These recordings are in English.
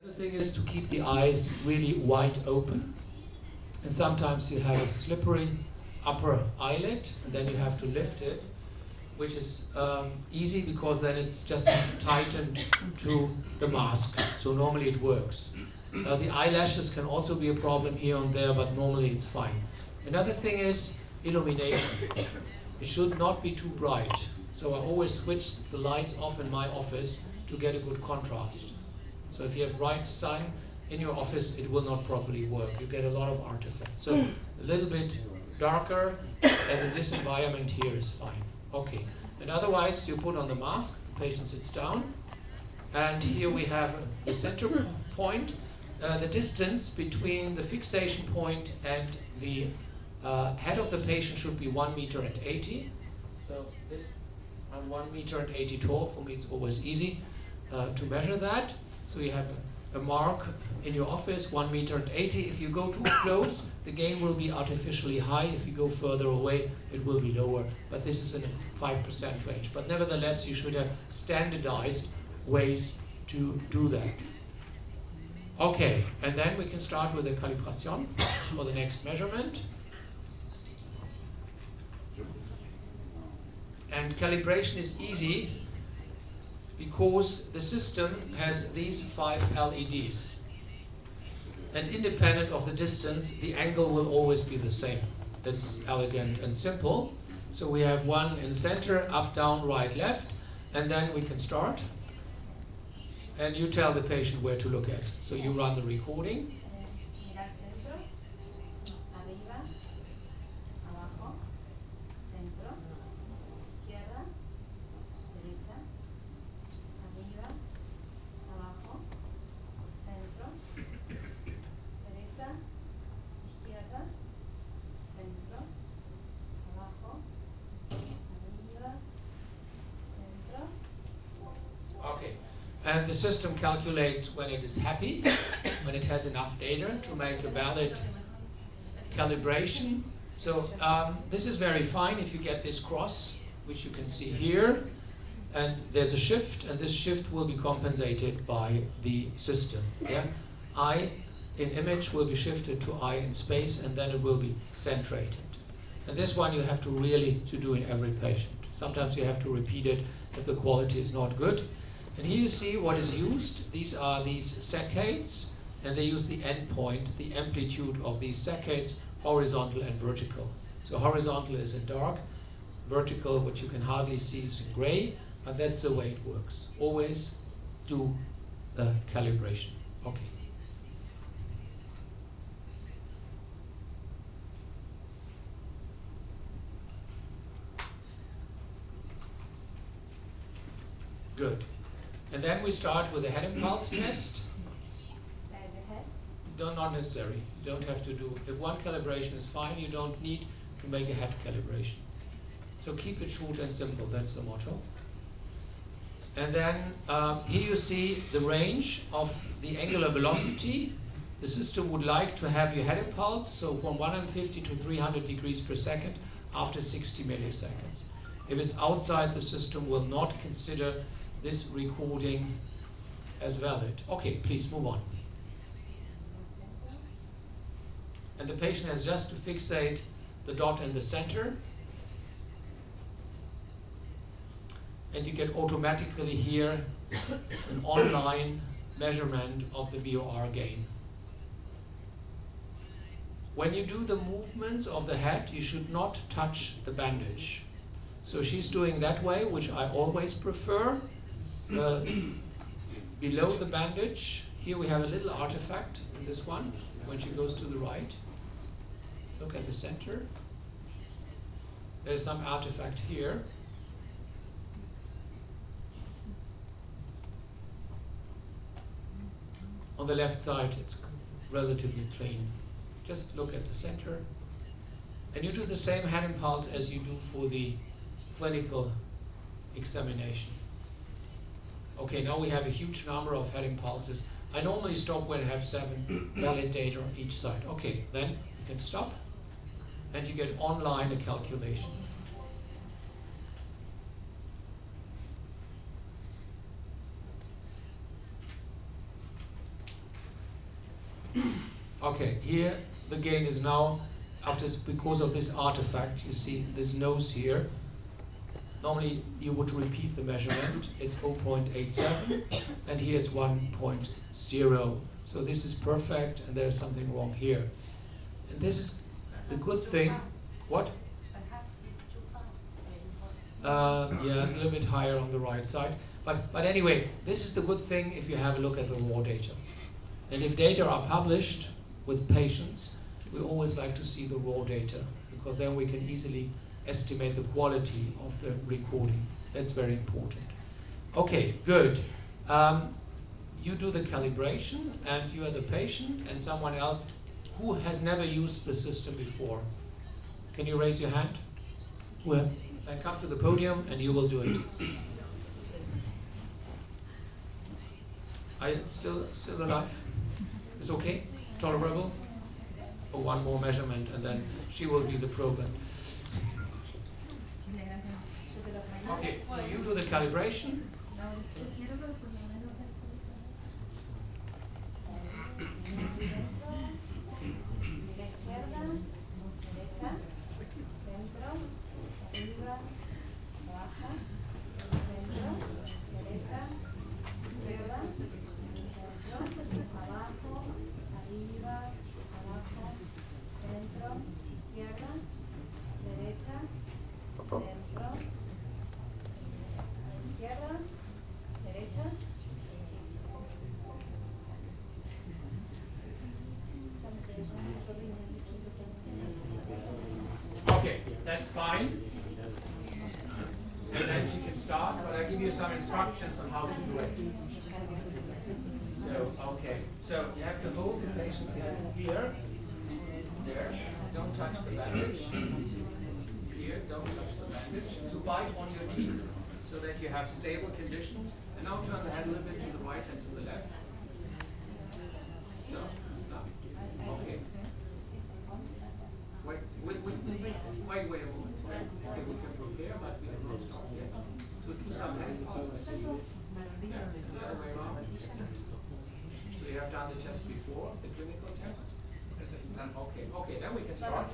The thing is to keep the eyes really wide open. And sometimes you have a slippery upper eyelid, and then you have to lift it, which is easy because then it's just tightened to the mask. So normally it works. The eyelashes can also be a problem here and there, but normally it's fine. Another thing is illumination. It should not be too bright. So I always switch the lights off in my office to get a good contrast. So if you have bright sun in your office, it will not properly work. You get a lot of artifacts. So a little bit darker, and in this environment here is fine. Okay. And otherwise, you put on the mask, the patient sits down, and here we have a center point. The distance between the fixation point and the head of the patient should be 1 meter and 80. So this, I'm 1 meter and 80 tall. For me, it's always easy to measure that. So you have a mark in your office, 1 meter and 80. If you go too close, the gain will be artificially high. If you go further away, it will be lower. But this is in a 5% range. But nevertheless, you should have standardized ways to do that. Okay, and then we can start with the calibration for the next measurement. And calibration is easy because the system has these 5 LEDs. And independent of the distance, the angle will always be the same. That's elegant and simple. So we have one in center, up, down, right, left, and then we can start. And you tell the patient where to look at. So you run the recording. And the system calculates when it is happy, when it has enough data to make a valid calibration. So this is very fine if you get this cross, which you can see here. And there's a shift, and this shift will be compensated by the system. Yeah? I in image will be shifted to I in space, and then it will be centrated. And this one you have to really do in every patient. Sometimes you have to repeat it if the quality is not good. And here you see what is used. These are these saccades, and they use the endpoint, the amplitude of these saccades, horizontal and vertical. So horizontal is in dark, vertical, which you can hardly see, is in gray, and that's the way it works. Always do the calibration. Okay. Good. And then we start with the head impulse test. Not necessary. You don't have to do. If one calibration is fine, you don't need to make a head calibration. So keep it short and simple. That's the motto. And then here you see the range of the angular velocity. The system would like to have your head impulse, so from 150 to 300 degrees per second after 60 milliseconds. If it's outside, the system will not consider this recording as valid. Okay, please move on. And the patient has just to fixate the dot in the center, and you get automatically here an online measurement of the VOR gain. When you do the movements of the head, you should not touch the bandage. So she's doing that way, which I always prefer. Below the bandage, here we have a little artifact in this one, when she goes to the right. Look at the center. There's some artifact here. On the left side, it's relatively plain. Just look at the center. And you do the same head impulse as you do for the clinical examination. Okay, now we have a huge number of head impulses. I normally stop when I have 7 valid data on each side. Okay, then you can stop, and you get online a calculation. Okay, here the gain is now, because of this artifact, you see this nose here. Normally you would repeat the measurement, it's 0.87, and here it's 1.0. So this is perfect, and there's something wrong here. And this is the good thing. What? Yeah, a little bit higher on the right side. But anyway, this is the good thing if you have a look at the raw data. And if data are published with patients, we always like to see the raw data, because then we can easily estimate the quality of the recording. That's very important. Okay, good. You do the calibration, and you are the patient, and someone else who has never used the system before. Can you raise your hand? Well, then come to the podium and you will do it. Are you still alive? It's okay? Tolerable? Oh, one more measurement and then she will be the program. Okay, so you do the calibration. Okay, that's fine. And then she can start, but I give you some instructions on how to do it. So, okay. So you have to hold the patient's hand here, there. Don't touch the bandage. Here, don't touch the bandage. You bite on your teeth so that you have stable conditions. And now turn the hand a little bit to the right and to the left. So, stop. Okay. Wait a moment. Okay, we can prepare, but we have not stopped yet. So do some hand passes. Yeah, the other way around. So you have done the test before, the clinical test? Okay, then we can start.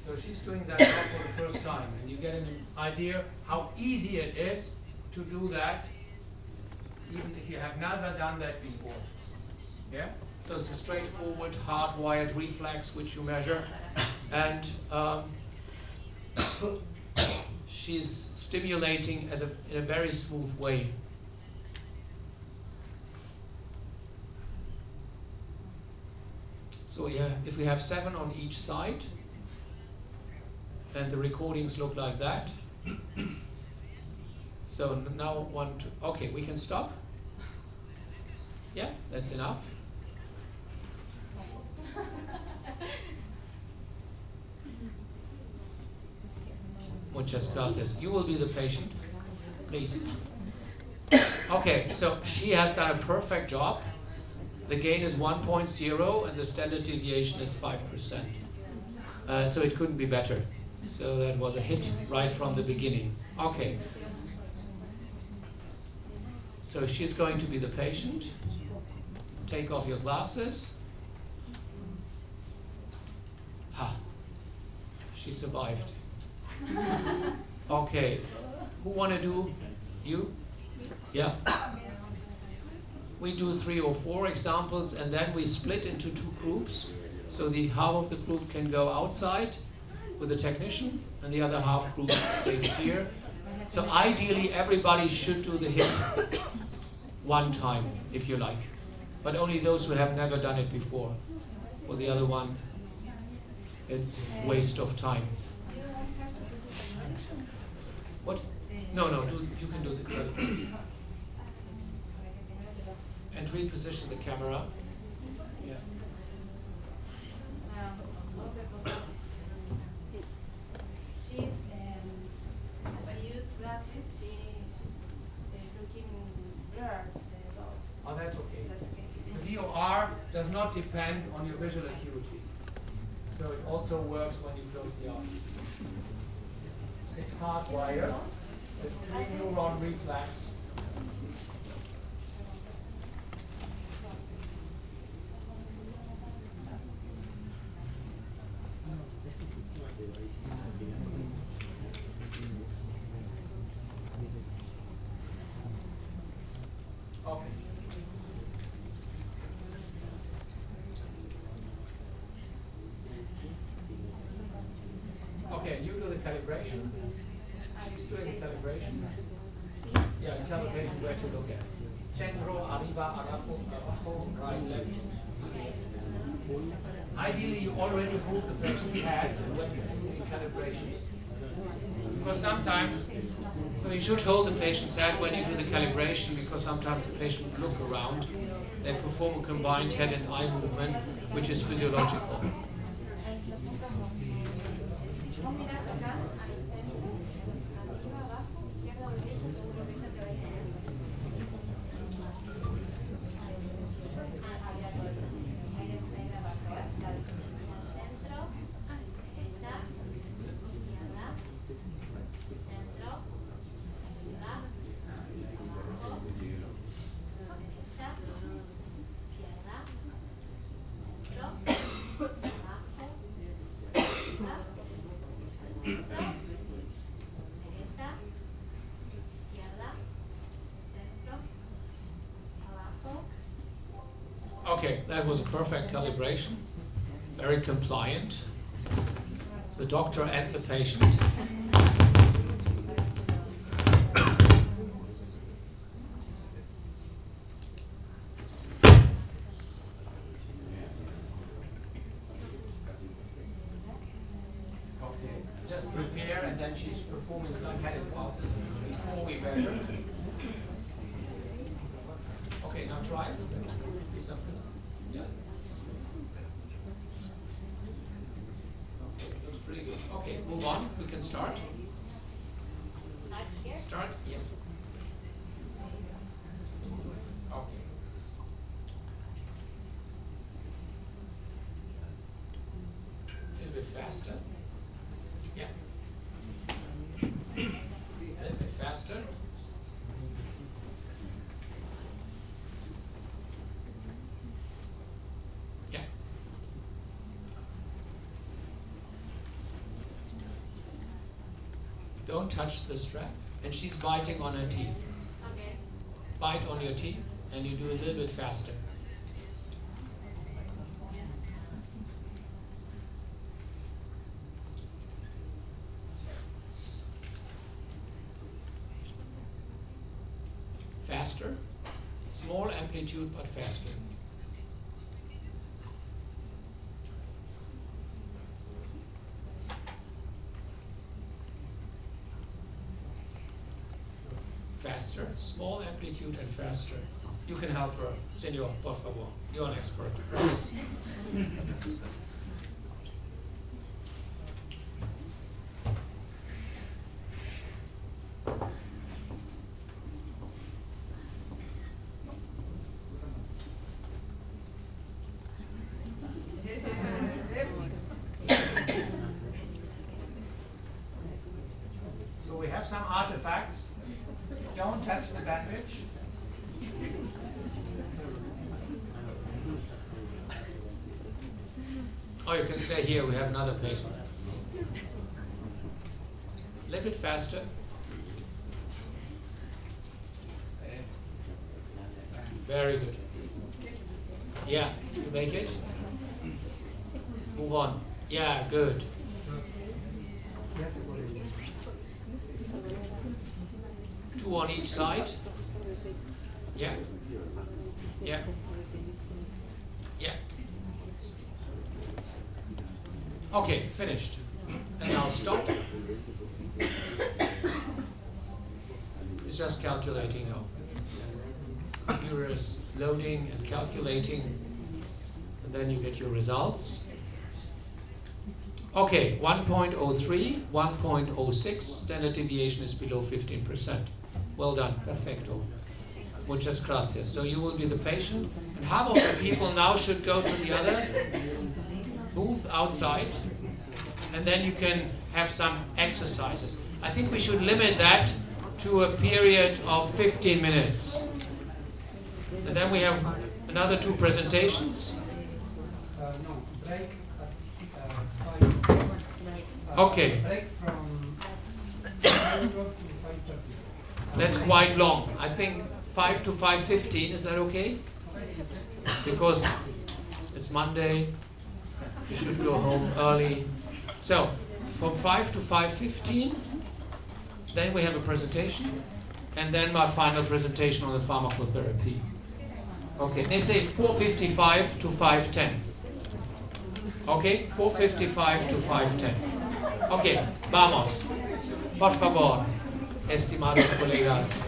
So she's doing that now for the first time, and you get an idea how easy it is to do that, even if you have never done that before. Yeah? So it's a straightforward, hardwired reflex which you measure, and she's stimulating in a very smooth way. So yeah, if we have 7 on each side, and the recordings look like that. So now okay, we can stop. Yeah, that's enough. Muchas gracias. You will be the patient, please. Okay, so she has done a perfect job. The gain is 1.0 and the standard deviation is 5%. So it couldn't be better. So that was a hit right from the beginning. Okay. So she's going to be the patient. Take off your glasses. She survived. Okay. Who want to do? You? Yeah. We do 3 or 4 examples and then we split into 2 groups. So the half of the group can go outside with the technician, and the other half group stays here. So ideally everybody should do the HIT one time, if you like. But only those who have never done it before. For the other one, it's waste of time. What? No, you can do the and reposition the camera. Yeah. She used glasses. She's looking blurred a lot. Oh, that's okay. That's okay. The VOR does not depend on your visual acuity. So it also works when you close the eyes. It's hardwired. It's 3 neuron reflex. Okay. Okay, you do the calibration. She's doing the calibration. Yeah, you tell the patient where to look at. Centro, arriba, abajo, right, left. Ideally, you already hold the patient's head when you do the calibration. Because sometimes, so you should hold the patient's head when you do the calibration, because sometimes the patient will look around. They perform a combined head and eye movement, which is physiological. Okay, that was a perfect calibration, very compliant. The doctor and the patient. Okay, just prepare, and then she's performing some headed pulses before we measure. Okay, now try. Do something. Yeah. Okay, looks pretty good. Okay, move on. We can start. Start? Yes. Okay. A little bit faster. Yeah. A little bit faster. Don't touch the strap. And she's biting on her teeth. Okay. Bite on your teeth, and you do a little bit faster. Faster. Small amplitude, but faster. Faster, small amplitude and faster. You can help her. Senor, por favor. You're an expert. Yes. So we have some artifacts. Don't touch the bandage. Oh, you can stay here. We have another patient. A little bit faster. Very good. Yeah, you make it. Move on. Yeah, good. Two on each side. Yeah. Yeah. Yeah. Okay, finished. And now stop. It's just calculating now. Computer is loading and calculating, and then you get your results. Okay, 1.03, 1.06, standard deviation is below 15%. Well done, perfecto. Muchas gracias. So you will be the patient, and half of the people now should go to the other booth outside, and then you can have some exercises. I think we should limit that to a period of 15 minutes. And then we have another 2 presentations. No, break at 5. Okay. Break from 5 o'clock to 5:30. That's quite long. I think 5 to 5:15, is that okay? Because it's Monday, you should go home early. So, from 5 to 5:15, then we have a presentation, and then my final presentation on the pharmacotherapy. Okay, they say 4:55 to 5:10. Okay, 4:55 to 5:10. Okay, vamos. Por favor, estimados colegas.